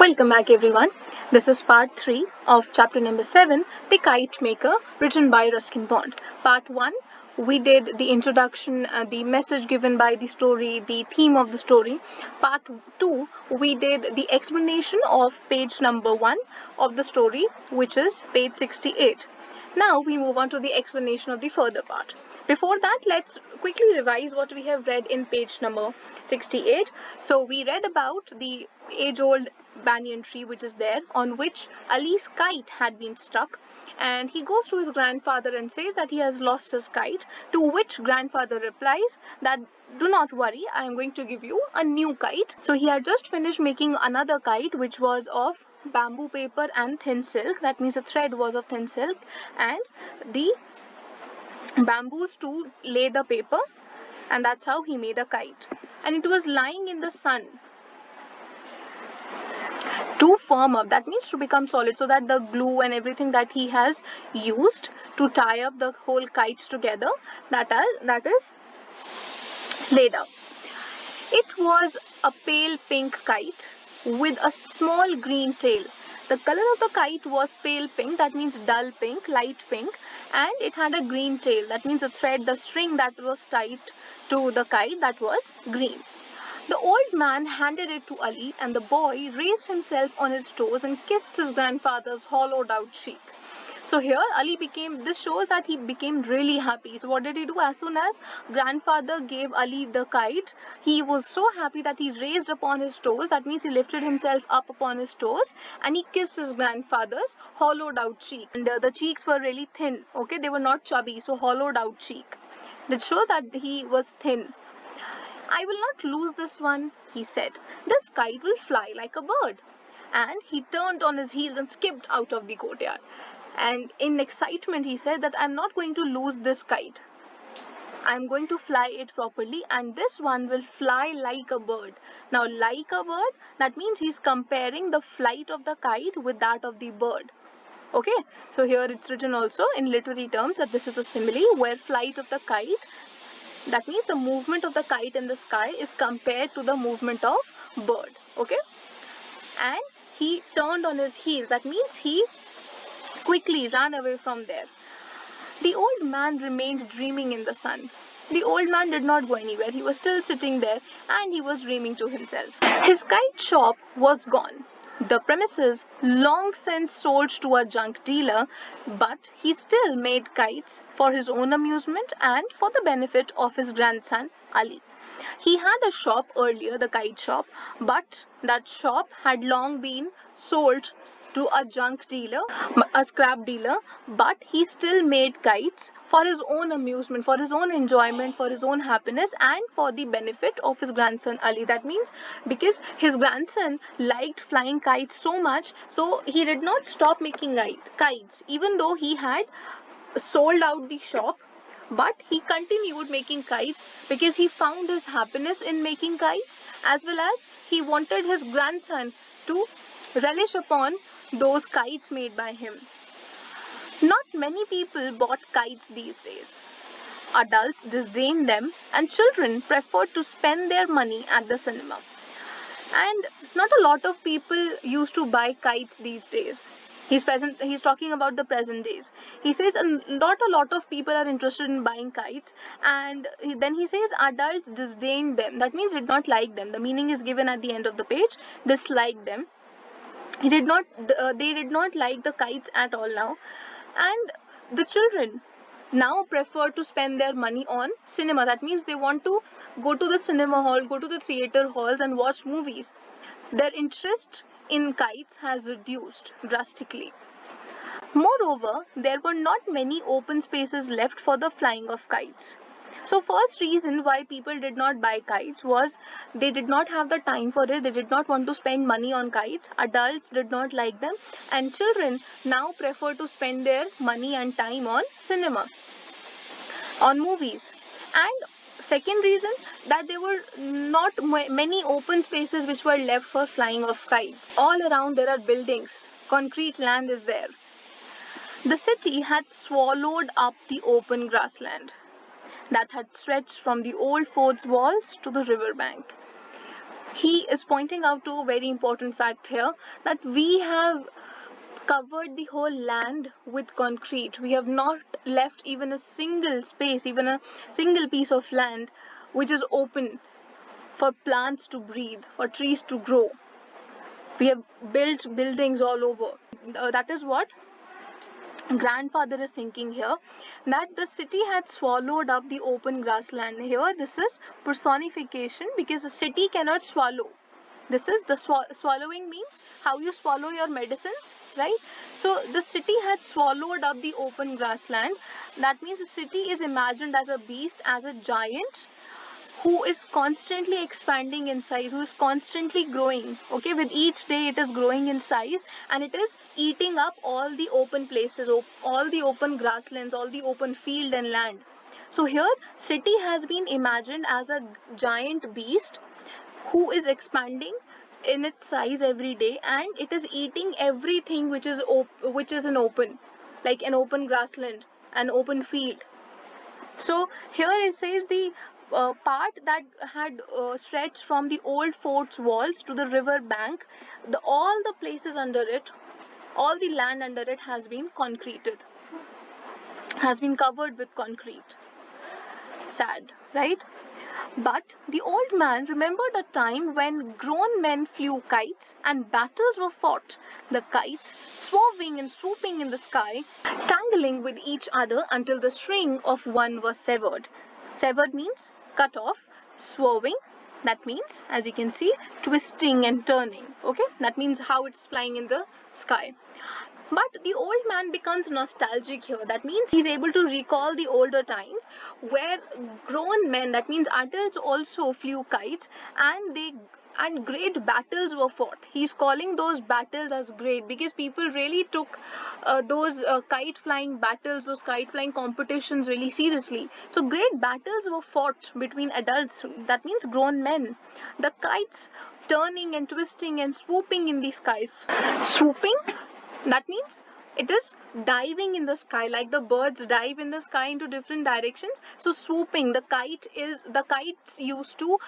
Welcome back everyone. This is part 3 of chapter number 7, The Kite Maker, written by Ruskin Bond. Part 1, we did the introduction, the message given by the story, the theme of the story. Part 2, we did the explanation of page number 1 of the story, which is page 68. Now we move on to the explanation of the further part. Before that, let's quickly revise what we have read in page number 68. So we read about the age-old banyan tree which is there, on which Ali's kite had been stuck, and he goes to his grandfather and says that he has lost his kite, to which grandfather replies that do not worry, I am going to give you a new kite. So he had just finished making another kite which was of bamboo paper and thin silk. That means the thread was of thin silk and the bamboos to lay the paper, and that's how he made a kite. And it was lying in the sun to firm up, that means to become solid, so that the glue and everything that he has used to tie up the whole kites together, that is laid up. It was a pale pink kite with a small green tail. The color of the kite was pale pink, that means dull pink, light pink, and it had a green tail, that means the thread, the string that was tied to the kite, that was green. The old man handed it to Ali, and the boy raised himself on his toes and kissed his grandfather's hollowed out cheek. So here this shows that he became really happy. So what did he do? As soon as grandfather gave Ali the kite, he was so happy that he raised upon his toes. That means he lifted himself up upon his toes and he kissed his grandfather's hollowed out cheek. And the cheeks were really thin. Okay, they were not chubby, so hollowed out cheek. That shows that he was thin. I will not lose this one, he said. This kite will fly like a bird. And he turned on his heels and skipped out of the courtyard. And in excitement, he said that I'm not going to lose this kite. I'm going to fly it properly, and this one will fly like a bird. Now, like a bird, that means he's comparing the flight of the kite with that of the bird. Okay, so here it's written also in literary terms that this is a simile where flight of the kite, that means the movement of the kite in the sky, is compared to the movement of bird. Okay, and he turned on his heels, that means he quickly ran away from there. The old man remained dreaming in the sun. The old man did not go anywhere. He was still sitting there and he was dreaming to himself. His kite shop was gone. The premises long since sold to a junk dealer, but he still made kites for his own amusement and for the benefit of his grandson Ali. He had a shop earlier, the kite shop, but that shop had long been sold to a junk dealer, a scrap dealer, but he still made kites for his own amusement, for his own enjoyment, for his own happiness, and for the benefit of his grandson Ali. That means because his grandson liked flying kites so much, so he did not stop making kites, even though he had sold out the shop, but he continued making kites because he found his happiness in making kites, as well as he wanted his grandson to relish upon those kites made by him. Not many people bought kites these days. Adults disdained them and children preferred to spend their money at the cinema. And not a lot of people used to buy kites these days. He's talking about the present days. He says not a lot of people are interested in buying kites, and then he says adults disdained them. That means did not like them. The meaning is given at the end of the page. Disliked them. They did not like the kites at all now. And the children now prefer to spend their money on cinema. That means they want to go to the cinema hall, go to the theater halls and watch movies. Their interest in kites has reduced drastically. Moreover, there were not many open spaces left for the flying of kites. So first reason why people did not buy kites was they did not have the time for it. They did not want to spend money on kites. Adults did not like them, and children now prefer to spend their money and time on cinema, on movies. And second reason, that there were not many open spaces which were left for flying of kites. All around there are buildings. Concrete land is there. The city had swallowed up the open grassland that had stretched from the old fort's walls to the river bank. he is pointing out to a very important fact here, that we have covered the whole land with concrete. We have not left even a single space, even a single piece of land which is open for plants to breathe, for trees to grow. We have built buildings all over. That is what grandfather is thinking here, that the city had swallowed up the open grassland. Here this is personification, because a city cannot swallow. This is the swallowing means how you swallow your medicines, right? So the city had swallowed up the open grassland. That means the city is imagined as a beast, as a giant who is constantly expanding in size, who is constantly growing. Okay, with each day it is growing in size, and it is eating up all the open places, all the open grasslands, all the open field and land. So here city has been imagined as a giant beast who is expanding in its size every day, and it is eating everything which is an open, like an open grassland, an open field. So here it says the part that had stretched from the old fort's walls to the river bank, all the places under it, all the land under it has been concreted, has been covered with concrete. Sad, right? But the old man remembered a time when grown men flew kites and battles were fought, the kites swerving and swooping in the sky, tangling with each other until the string of one was severed. Severed means cut off, swerving, that means, as you can see, twisting and turning. Okay, that means how it's flying in the sky. But the old man becomes nostalgic here. That means he's able to recall the older times where grown men, that means adults, also flew kites, and great battles were fought. He's calling those battles as great because people really took those kite flying battles, those kite flying competitions really seriously. So great battles were fought between adults, that means grown men. The kites turning and twisting and swooping in the skies. Swooping, that means it is diving in the sky, like the birds dive in the sky into different directions. So swooping, the kites used to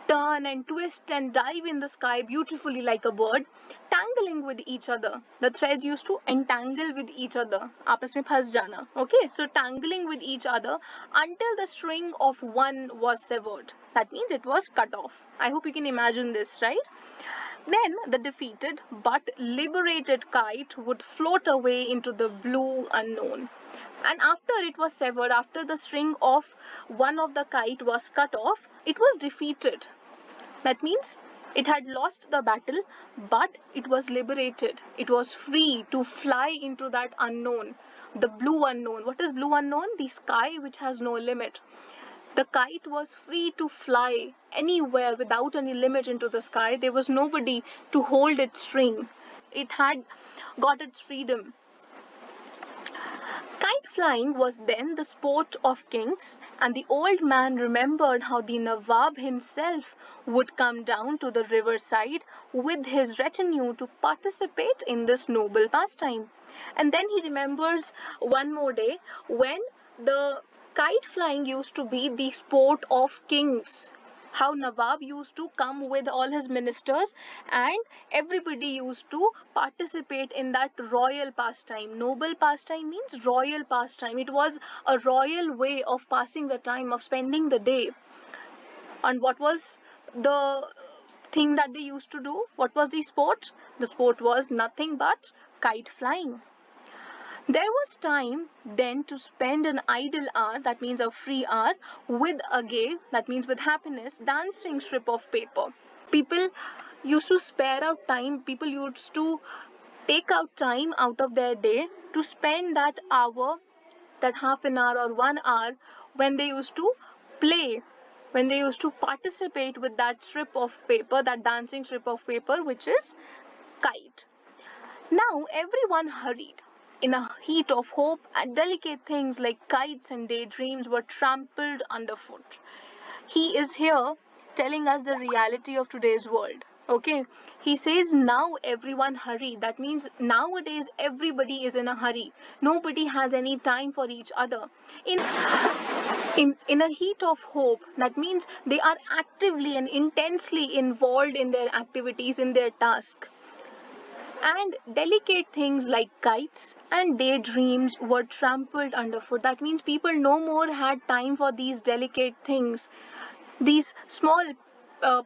turn and twist and dive in the sky beautifully like a bird. Tangling with each other, the threads used to entangle with each other, आपस में फंस जाना. Okay, so tangling with each other until the string of one was severed. That means it was cut off. I hope you can imagine this, right? Then the defeated but liberated kite would float away into the blue unknown. And after it was severed, after the string of one of the kite was cut off, it was defeated. That means it had lost the battle, but it was liberated. It was free to fly into that unknown, the blue unknown. What is blue unknown? The sky which has no limit. The kite was free to fly anywhere without any limit into the sky. There was nobody to hold its string. It had got its freedom. Kite flying was then the sport of kings, and the old man remembered how the Nawab himself would come down to the riverside with his retinue to participate in this noble pastime. And then he remembers one more day when the kite flying used to be the sport of kings. How Nawab used to come with all his ministers and everybody used to participate in that royal pastime. Noble pastime means royal pastime. It was a royal way of passing the time, of spending the day. And what was the thing that they used to do? What was the sport? The sport was nothing but kite flying. There was time then to spend an idle hour, that means a free hour, with a gay, that means with happiness, dancing strip of paper. People used to spare out time, people used to take out time out of their day to spend that hour, that half an hour or 1 hour, when they used to play, when they used to participate with that strip of paper, that dancing strip of paper, which is kite. Now everyone hurried. In a heat of hope, and delicate things like kites and daydreams were trampled underfoot. He is here telling us the reality of today's world. Okay, he says now everyone hurry. That means nowadays everybody is in a hurry. Nobody has any time for each other. In a heat of hope, that means they are actively and intensely involved in their activities, in their task. And delicate things like kites and daydreams were trampled underfoot. That means people no more had time for these delicate things, these small,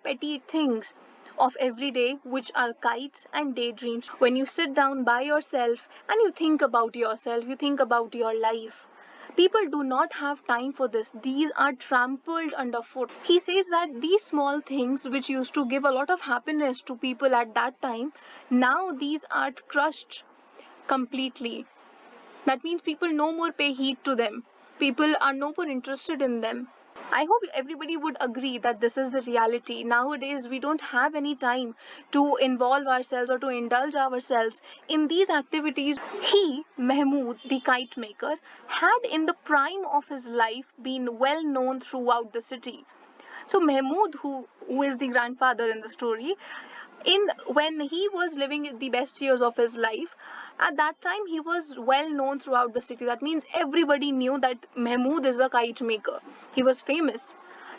petty things of every day, which are kites and daydreams. When you sit down by yourself and you think about yourself, you think about your life. People do not have time for this. These are trampled underfoot. He says that these small things, which used to give a lot of happiness to people at that time, now these are crushed completely. That means people no more pay heed to them. People are no more interested in them. I hope everybody would agree that this is the reality. Nowadays, we don't have any time to involve ourselves or to indulge ourselves in these activities. He, Mahmood, the kite maker, had in the prime of his life been well known throughout the city. So Mahmood, who is the grandfather in the story, in when he was living the best years of his life, at that time he was well known throughout the city. That means everybody knew that Mahmood is a kite maker. He was famous.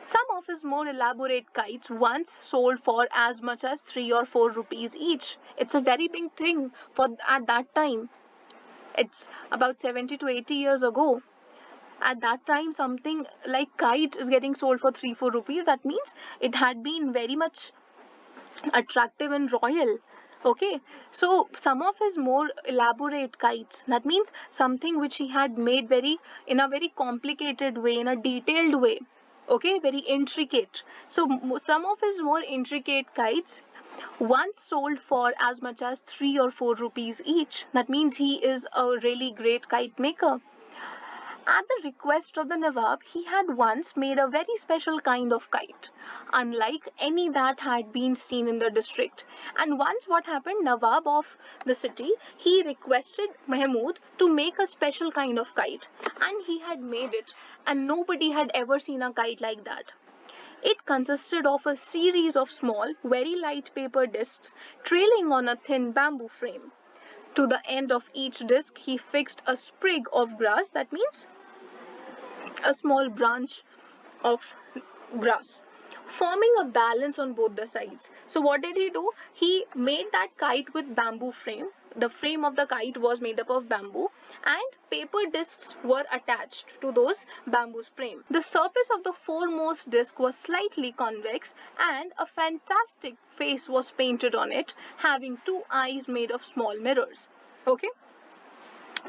Some of his more elaborate kites once sold for as much as 3 or 4 rupees each. It's a very big thing for at that time. It's about 70 to 80 years ago. At that time, something like kite is getting sold for 3 4 rupees. That means it had been very much attractive and royal. Okay, so some of his more elaborate kites, that means something which he had made very in a very complicated way, in a detailed way. Okay, very intricate. So some of his more intricate kites once sold for as much as 3 or 4 rupees each. That means he is a really great kite maker. At the request of the Nawab, he had once made a very special kind of kite, unlike any that had been seen in the district. And once what happened, Nawab of the city, he requested Mahmud to make a special kind of kite, and he had made it, and nobody had ever seen a kite like that. It consisted of a series of small, very light paper discs trailing on a thin bamboo frame. To the end of each disc, he fixed a sprig of grass, that means a small branch of grass, forming a balance on both the sides. So what did he do? He made that kite with bamboo frame. The frame of the kite was made up of bamboo, and paper discs were attached to those bamboo frame. The surface of the foremost disc was slightly convex, and a fantastic face was painted on it, having two eyes made of small mirrors. Okay,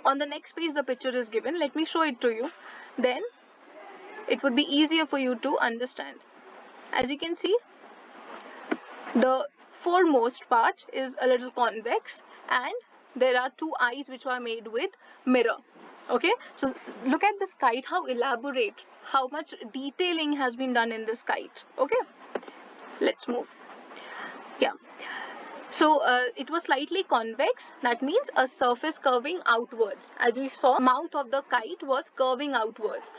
on the next page the picture is given. Let me show it to you, then it would be easier for you to understand. As you can see, the foremost part is a little convex, and there are two eyes which are made with mirror. Okay, so look at this kite, how elaborate, how much detailing has been done in this kite. Okay, let's move. Yeah, so it was slightly convex. That means a surface curving outwards. As we saw, mouth of the kite was curving outwards,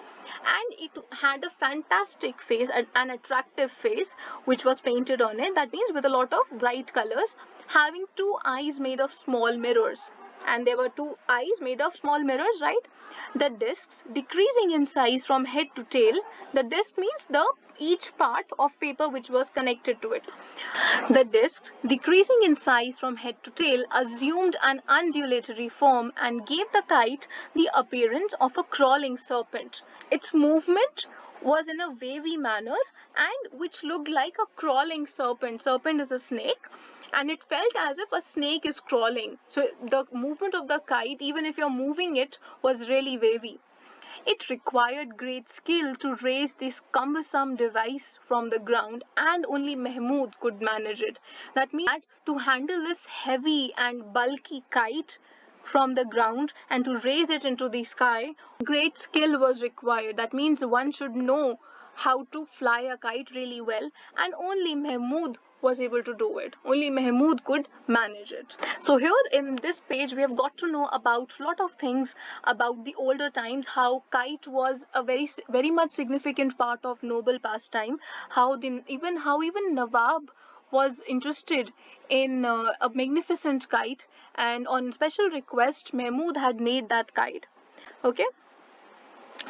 and it had a fantastic face, an attractive face, which was painted on it. That means with a lot of bright colors, having two eyes made of small mirrors. And there were two eyes made of small mirrors, right? The discs decreasing in size from head to tail. The disc means the each part of paper which was connected to it. The discs, decreasing in size from head to tail, assumed an undulatory form and gave the kite the appearance of a crawling serpent. Its movement was in a wavy manner and which looked like a crawling serpent. Serpent is a snake, and it felt as if a snake is crawling. So the movement of the kite, even if you're moving it, was really wavy. It required great skill to raise this cumbersome device from the ground, and only Mahmud could manage it. That means that to handle this heavy and bulky kite from the ground and to raise it into the sky, great skill was required. That means one should know how to fly a kite really well, and only Mahmud was able to do it. Only Mahmud could manage it. So here in this page we have got to know about a lot of things about the older times, how kite was a very much significant part of noble pastime, how even Nawab was interested in a magnificent kite, and on special request, Mahmud had made that kite. Okay,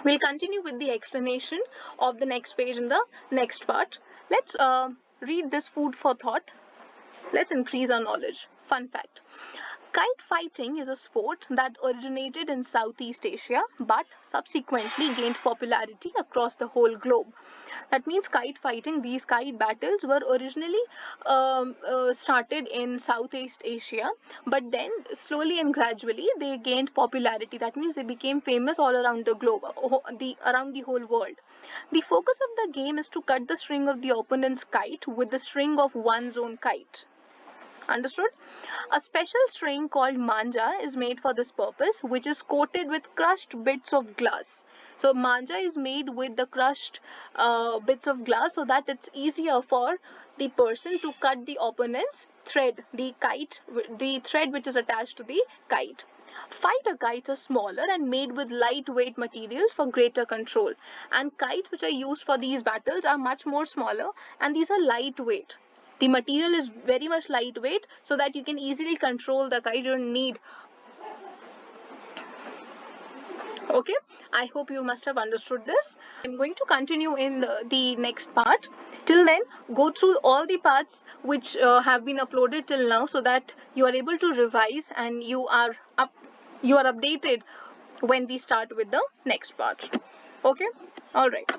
we'll continue with the explanation of the next page in the next part. Let's read this food for thought. Let's increase our knowledge. Fun fact: kite fighting is a sport that originated in Southeast Asia but subsequently gained popularity across the whole globe. That means kite fighting, these kite battles were originally started in Southeast Asia, but then slowly and gradually they gained popularity. That means they became famous all around the globe, around the whole world. The focus of the game is to cut the string of the opponent's kite with the string of one's own kite. Understood? A special string called manja is made for this purpose, which is coated with crushed bits of glass. So manja is made with the crushed bits of glass so that it's easier for the person to cut the opponent's thread, the thread which is attached to the kite. Fighter kites are smaller and made with lightweight materials for greater control. And kites which are used for these battles are much more smaller, and these are lightweight. The material is very much lightweight so that you can easily control the kite. You don't need. Okay, I hope you must have understood this. I'm going to continue in the next part. Till then, go through all the parts which have been uploaded till now so that you are able to revise and you are updated when we start with the next part. Okay, all right.